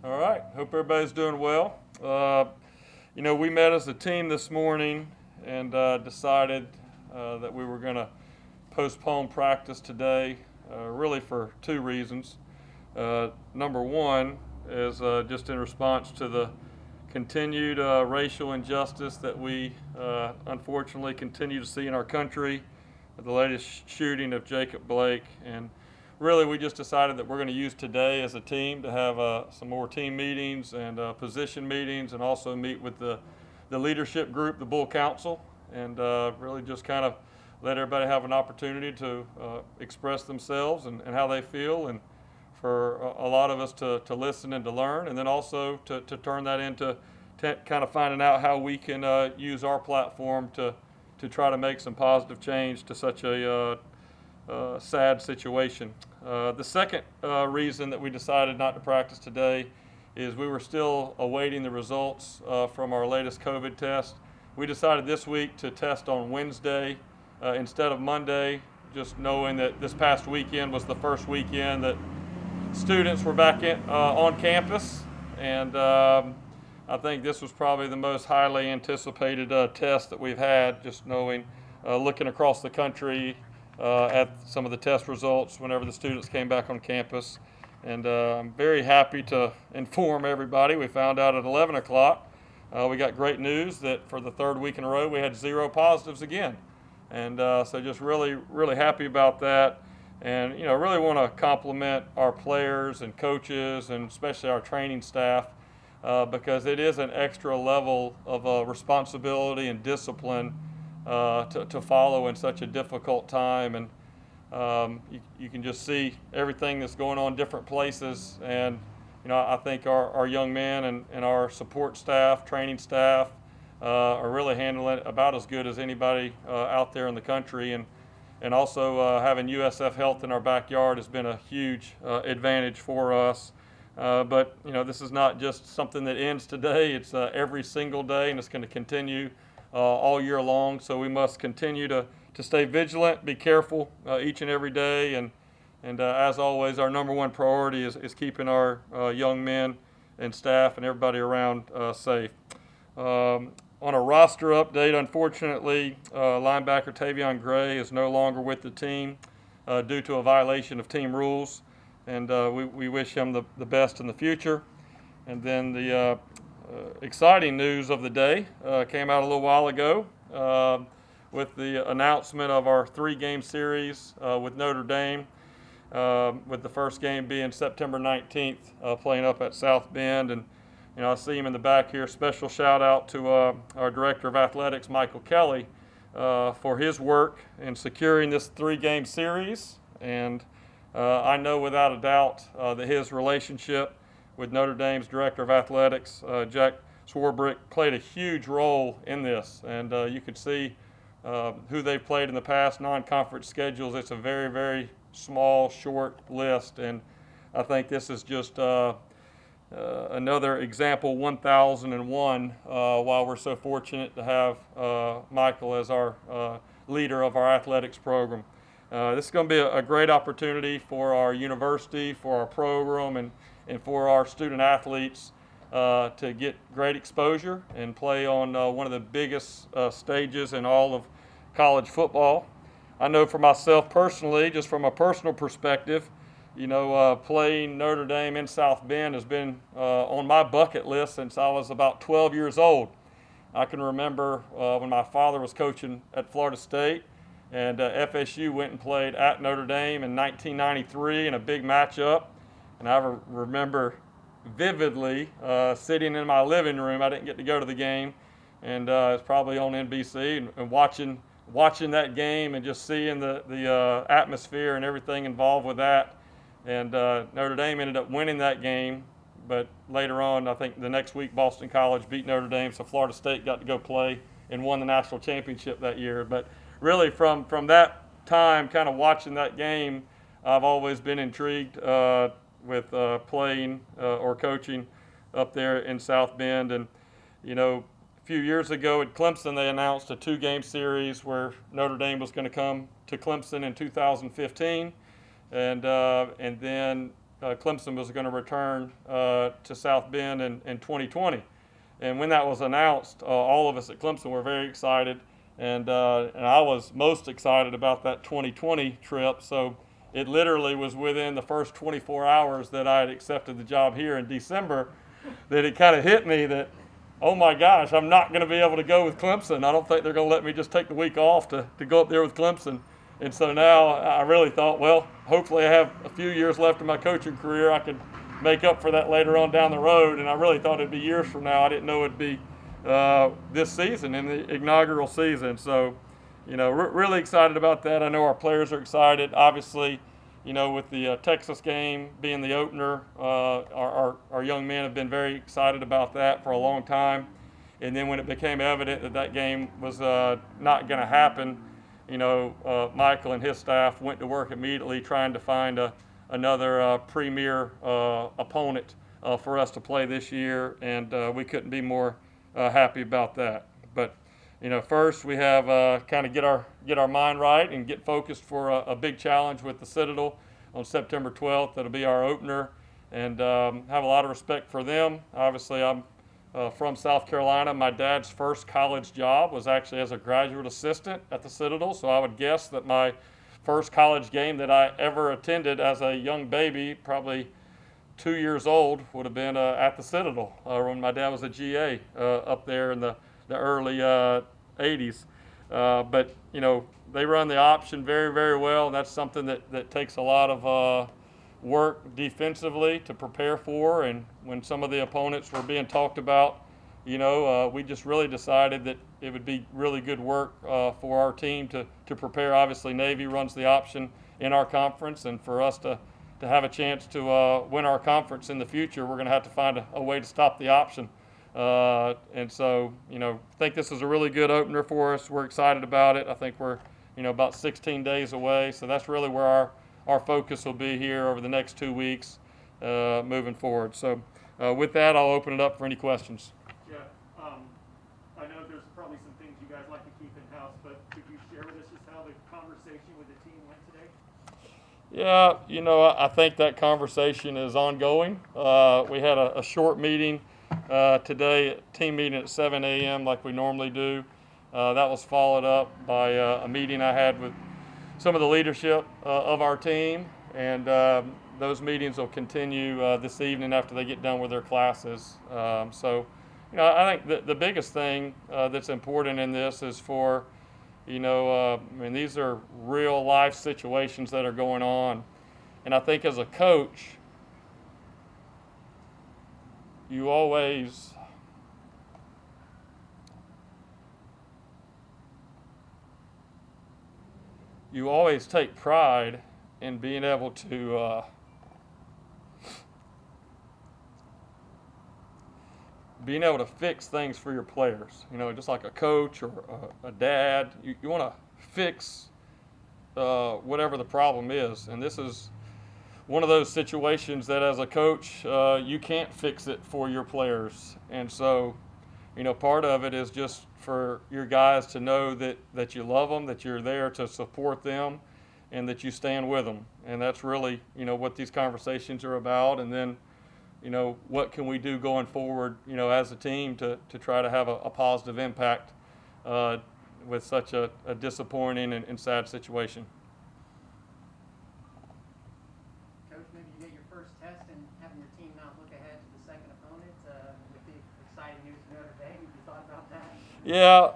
All right. Hope everybody's doing well. We met as a team this morning and decided that we were going to postpone practice today, really for two reasons. Number one is just in response to the continued racial injustice that we unfortunately continue to see in our country, the latest shooting of Jacob Blake. And really, we just decided that we're going to use today as a team to have some more team meetings and position meetings, and also meet with the leadership group, the Bull Council, and really just kind of let everybody have an opportunity to express themselves and how they feel, and for a lot of us to listen and to learn, and then also to turn that into kind of finding out how we can use our platform to try to make some positive change to such a sad situation. The second reason that we decided not to practice today is we were still awaiting the results from our latest COVID test. We decided this week to test on Wednesday instead of Monday, just knowing that this past weekend was the first weekend that students were back on campus, and I think this was probably the most highly anticipated test that we've had, just knowing, looking across the country at some of the test results whenever the students came back on campus. And I'm very happy to inform everybody, we found out at 11 o'clock, we got great news that for the third week in a row we had 0 positives again. And so just really, really happy about that. And really want to compliment our players and coaches, and especially our training staff, because it is an extra level of responsibility and discipline to follow in such a difficult time. And you can just see everything that's going on in different places. And I think our young men and our support staff, training staff, are really handling it about as good as anybody out there in the country. And also having USF Health in our backyard has been a huge advantage for us. But this is not just something that ends today. It's every single day, and it's going to continue all year long. So we must continue to stay vigilant, be careful each and every day. And as always, our number one priority is keeping our young men and staff and everybody around safe. On a roster update, unfortunately, linebacker Tavion Gray is no longer with the team due to a violation of team rules, and we wish him the best in the future. And then the exciting news of the day came out a little while ago with the announcement of our 3-game series with Notre Dame, with the first game being September 19th, playing up at South Bend. And I see him in the back here. Special shout out to our Director of Athletics, Michael Kelly, for his work in securing this 3-game series. And I know without a doubt that his relationship with Notre Dame's Director of Athletics, Jack Swarbrick, played a huge role in this. And you could see who they've played in the past non-conference schedules. It's a very, very small, short list. And I think this is just another example, 1001, while we're so fortunate to have Michael as our leader of our athletics program. This is going to be a great opportunity for our university, for our program, and for our student athletes to get great exposure and play on one of the biggest stages in all of college football. I know for myself personally, just from a personal perspective, playing Notre Dame in South Bend has been on my bucket list since I was about 12 years old. I can remember when my father was coaching at Florida State, and FSU went and played at Notre Dame in 1993 in a big matchup. And I remember vividly sitting in my living room. I didn't get to go to the game, and it was probably on NBC, and watching that game and just seeing the atmosphere and everything involved with that. And Notre Dame ended up winning that game, but later on, I think the next week, Boston College beat Notre Dame, so Florida State got to go play and won the national championship that year. But really, from that time, kind of watching that game, I've always been intrigued with playing or coaching up there in South Bend. And, a few years ago at Clemson, they announced a 2-game series where Notre Dame was going to come to Clemson in 2015. And then Clemson was going to return to South Bend in 2020. And when that was announced, all of us at Clemson were very excited, and I was most excited about that 2020 trip. So it literally was within the first 24 hours that I had accepted the job here in December that it kind of hit me that, oh my gosh, I'm not going to be able to go with Clemson. I don't think they're going to let me just take the week off to go up there with Clemson. And so now I really thought, well, hopefully I have a few years left in my coaching career. I could make up for that later on down the road. And I really thought it'd be years from now. I didn't know it'd be this season, in the inaugural season. So, really excited about that. I know our players are excited. Obviously, with the Texas game being the opener, our young men have been very excited about that for a long time. And then when it became evident that that game was not going to happen, Michael and his staff went to work immediately trying to find another premier opponent for us to play this year, and we couldn't be more happy about that. But first we have kind of get our mind right and get focused for a big challenge with the Citadel on September 12th. That'll be our opener, and have a lot of respect for them. Obviously, I'm from South Carolina. My dad's first college job was actually as a graduate assistant at the Citadel, so I would guess that my first college game that I ever attended as a young baby, probably 2 years old, would have been at the Citadel when my dad was a GA up there in the early 80s. But they run the option very, very well, and that's something that takes a lot of work defensively to prepare for. And when some of the opponents were being talked about, we just really decided that it would be really good work for our team to prepare. Obviously, Navy runs the option in our conference, and for us to have a chance to win our conference in the future, we're going to have to find a way to stop the option. And so, I think this is a really good opener for us. We're excited about it. I think we're, about 16 days away, so that's really where our focus will be here over the next 2 weeks moving forward. So with that, I'll open it up for any questions. Yeah, I know there's probably some things you guys like to keep in-house, but could you share with us just how the conversation with the team went today? Yeah, I think that conversation is ongoing. We had a short meeting today, team meeting at 7 a.m. like we normally do. That was followed up by a meeting I had with some of the leadership of our team, and those meetings will continue this evening after they get done with their classes. So, I think the biggest thing that's important in this is for, these are real life situations that are going on. And I think as a coach, you always take pride in being able to fix things for your players. Just like a coach or a dad, you want to fix whatever the problem is. And this is one of those situations that as a coach, you can't fix it for your players. And so, part of it is just for your guys to know that you love them, that you're there to support them, and that you stand with them. And that's really, what these conversations are about. And then, what can we do going forward, as a team to try to have a positive impact with such a disappointing and sad situation. Coach, maybe you get your first test and having your team not look ahead to the second opponent with the exciting news of Notre Dame. Have you thought about that? Yeah,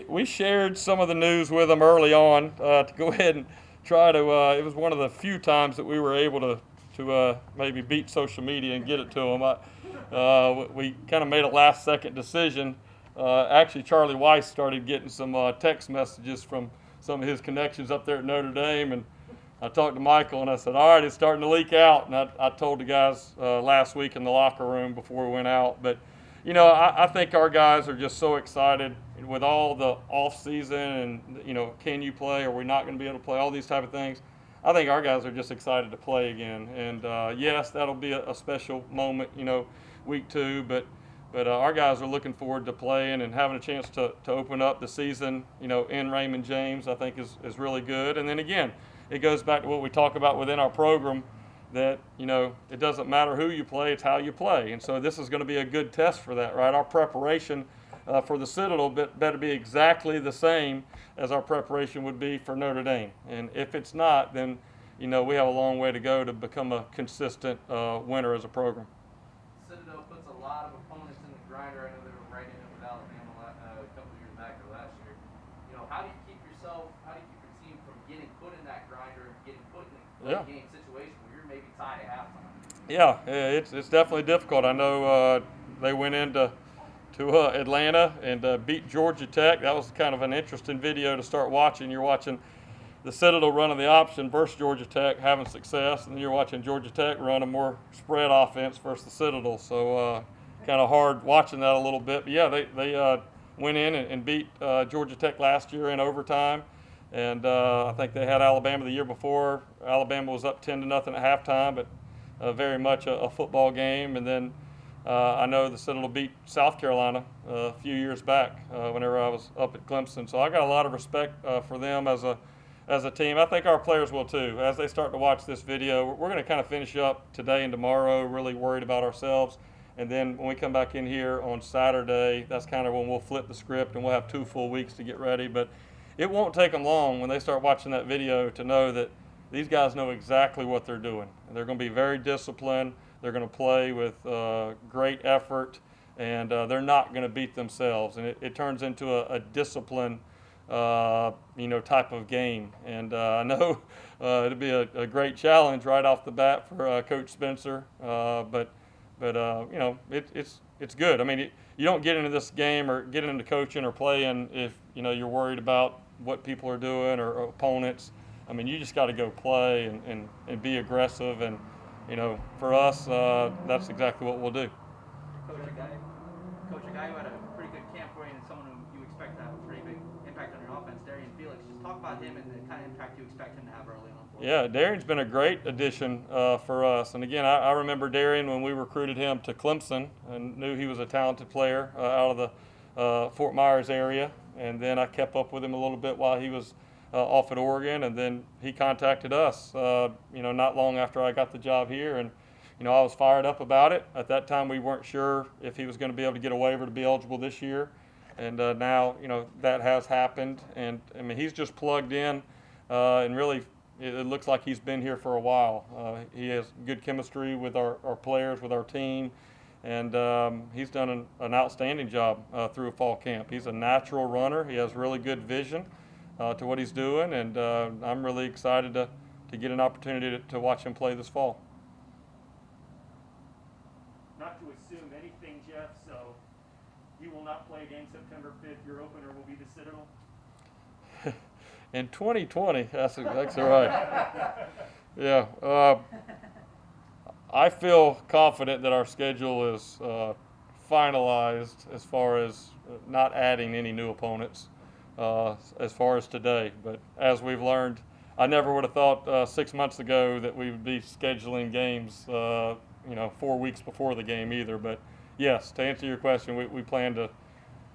we shared some of the news with them early on to go ahead and try to. It was one of the few times that we were able to maybe beat social media and get it to them. We kind of made a last-second decision. Actually, Charlie Weiss started getting some text messages from some of his connections up there at Notre Dame, and I talked to Michael and I said, all right, it's starting to leak out. And I told the guys last week in the locker room before we went out. But, I think our guys are just so excited with all the off season and, can you play? Are we not going to be able to play? All these type of things. I think our guys are just excited to play again. And, yes, that'll be a special moment, week 2. But our guys are looking forward to playing and having a chance to open up the season, in Raymond James, I think is really good. And then, again, it goes back to what we talk about within our program. that, it doesn't matter who you play, it's how you play. And so this is going to be a good test for that, right? Our preparation for the Citadel better be exactly the same as our preparation would be for Notre Dame. And if it's not, then, we have a long way to go to become a consistent winner as a program. Citadel puts a lot of opponents in the grinder. I know they were right in it with Alabama a couple of years back or last year. How do you keep your team from getting put in that grinder and getting put in a game situation where you're maybe tied at halftime? Yeah, it's definitely difficult. I know they went into Atlanta and beat Georgia Tech. That was kind of an interesting video to start watching. You're watching the Citadel running the option versus Georgia Tech having success, and you're watching Georgia Tech run a more spread offense versus the Citadel. So kind of hard watching that a little bit. But yeah, they went in and beat Georgia Tech last year in overtime. And I think they had Alabama the year before. Alabama was up 10-0 at halftime, but very much a football game. And then I know the Citadel beat South Carolina a few years back whenever I was up at Clemson. So I got a lot of respect for them as a team. I think our players will too. As they start to watch this video, we're going to kind of finish up today and tomorrow, really worried about ourselves. And then when we come back in here on Saturday, that's kind of when we'll flip the script and we'll have 2 full weeks to get ready. But it won't take them long when they start watching that video to know that these guys know exactly what they're doing. They're going to be very disciplined. They're going to play with great effort, and they're not going to beat themselves. And it turns into a discipline, type of game. And I know it'll be a great challenge right off the bat for Coach Spencer. But it's good. I mean, you don't get into this game or get into coaching or playing if you're worried about what people are doing or opponents. I mean, you just got to go play and be aggressive. And for us, that's exactly what we'll do. Coach, a guy who had a pretty good camp for you and someone who you expect to have a pretty big impact on your offense, Darian Felix. Just talk about him and the kind of impact you expect him to have early on. Yeah, Darian's been a great addition for us. And again, I remember Darian when we recruited him to Clemson and knew he was a talented player out of the Fort Myers area. And then I kept up with him a little bit while he was off at Oregon. And then he contacted us, not long after I got the job here. And, I was fired up about it. At that time, we weren't sure if he was going to be able to get a waiver to be eligible this year. And now, that has happened. And, I mean, he's just plugged in and really it looks like he's been here for a while. He has good chemistry with our players, with our team, and he's done an outstanding job through a fall camp. He's a natural runner. He has really good vision to what he's doing, and I'm really excited to get an opportunity to watch him play this fall. Not to assume anything, Jeff, so you will not play a game September 5th. Your opener will be the Citadel. In 2020, that's all right. Yeah, I feel confident that our schedule is finalized as far as not adding any new opponents as far as today. But as we've learned, I never would have thought 6 months ago that we would be scheduling games, 4 weeks before the game either. But yes, to answer your question, we plan to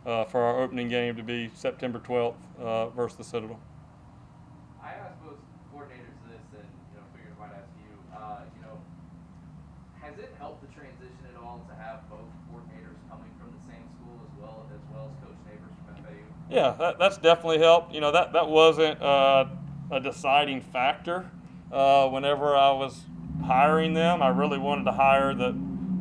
for our opening game to be September 12th versus the Citadel. I asked both coordinators this, and figured I might ask you. Has it helped the transition at all to have both coordinators coming from the same school as well as Coach Neighbors from FAU? Yeah, that's definitely helped. That wasn't a deciding factor whenever I was hiring them. I really wanted to hire the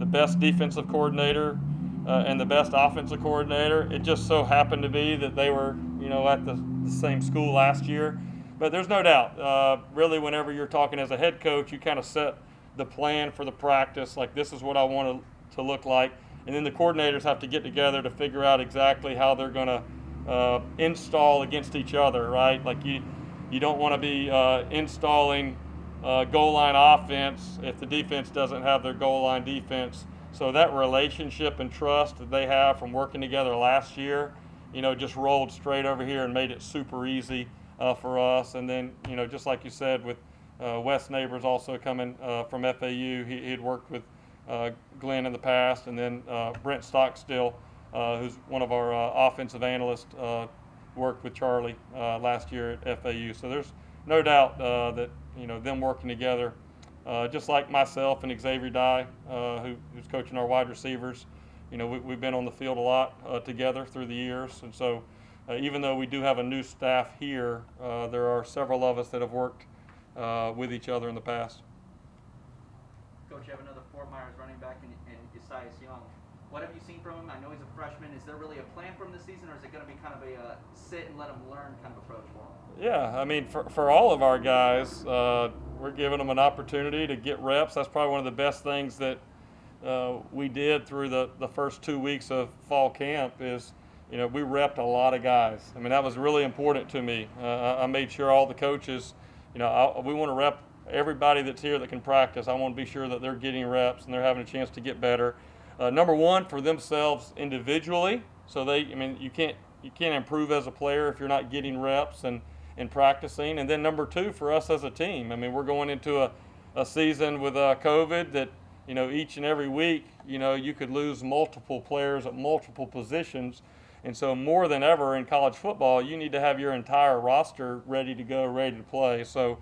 best defensive coordinator and the best offensive coordinator. It just so happened to be that they were, at the same school last year. But there's no doubt, really, whenever you're talking as a head coach, you kind of set the plan for the practice, like this is what I want it to look like. And then the coordinators have to get together to figure out exactly how they're going to install against each other, right? Like you don't want to be installing goal line offense if the defense doesn't have their goal line defense. So that relationship and trust that they have from working together last year, just rolled straight over here and made it super easy for us. And then, just like you said, with Wes Neighbors also coming from FAU, he had worked with Glenn in the past, and then Brent Stockstill, who's one of our offensive analysts, worked with Charlie last year at FAU. So there's no doubt that them working together just like myself and Xavier Dye, who's coaching our wide receivers. You know, we've been on the field a lot together through the years, and so even though we do have a new staff here, there are several of us that have worked with each other in the past. Coach, you have another Fort Myers running back in Isaias Young. What have you seen from him? I know he's a freshman. Is there really a plan for him this season, or is it going to be kind of a sit and let him learn kind of approach for him? Yeah, I mean, for all of our guys, we're giving them an opportunity to get reps. That's probably one of the best things that we did through the first 2 weeks of fall camp is, you know, we repped a lot of guys. I mean, that was really important to me. I made sure all the coaches, you know, we want to rep everybody that's here that can practice. I want to be sure that they're getting reps and they're having a chance to get better. Number one, for themselves individually. So you can't improve as a player if you're not getting reps and practicing. And then number two, for us as a team. I mean, we're going into a season with COVID that, you know, each and every week, you know, you could lose multiple players at multiple positions. And so more than ever in college football, you need to have your entire roster ready to go, ready to play. So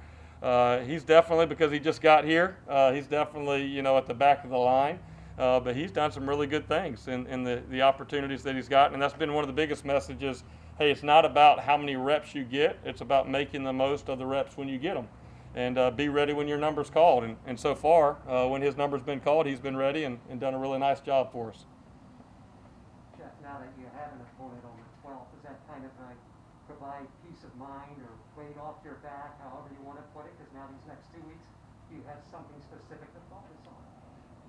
he's definitely, because he just got here, he's definitely, you know, at the back of the line. But he's done some really good things in the opportunities that he's gotten. And that's been one of the biggest messages. Hey, it's not about how many reps you get. It's about making the most of the reps when you get them. And be ready when your number's called. And so far, when his number's been called, he's been ready and done a really nice job for us. Jeff, now that you have an opponent on the 12th, does that kind of provide peace of mind or weight off your back, however you want to put it? Because now these next 2 weeks, do you have something specific to focus on?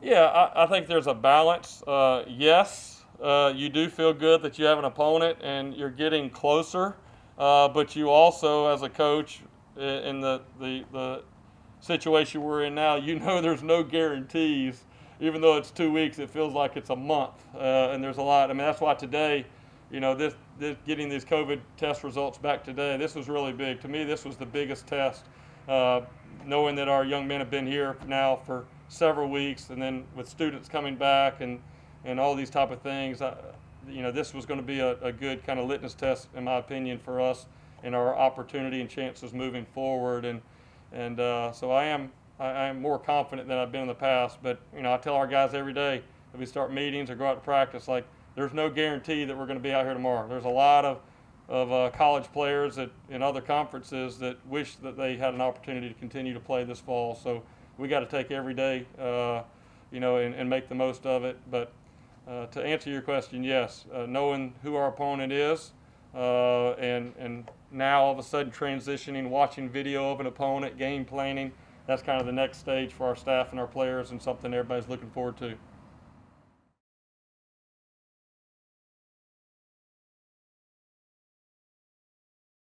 Yeah, I think there's a balance. Yes, you do feel good that you have an opponent and you're getting closer, but you also, as a coach, in the situation we're in now, you know there's no guarantees. Even though it's 2 weeks, it feels like it's a month, and there's a lot. I mean, that's why today, you know, this getting these COVID test results back today, this was really big. To me, this was the biggest test, knowing that our young men have been here now for several weeks, and then with students coming back and all these type of things, you know, this was going to be a good kind of litmus test, in my opinion, for us and our opportunity and chances moving forward. And so I am more confident than I've been in the past. But, you know, I tell our guys every day if we start meetings or go out to practice, like, there's no guarantee that we're going to be out here tomorrow. There's a lot of college players in other conferences that wish that they had an opportunity to continue to play this fall. So we got to take every day, you know, and make the most of it. But to answer your question, yes, knowing who our opponent is, and now all of a sudden transitioning, watching video of an opponent, game planning, that's kind of the next stage for our staff and our players, and something everybody's looking forward to.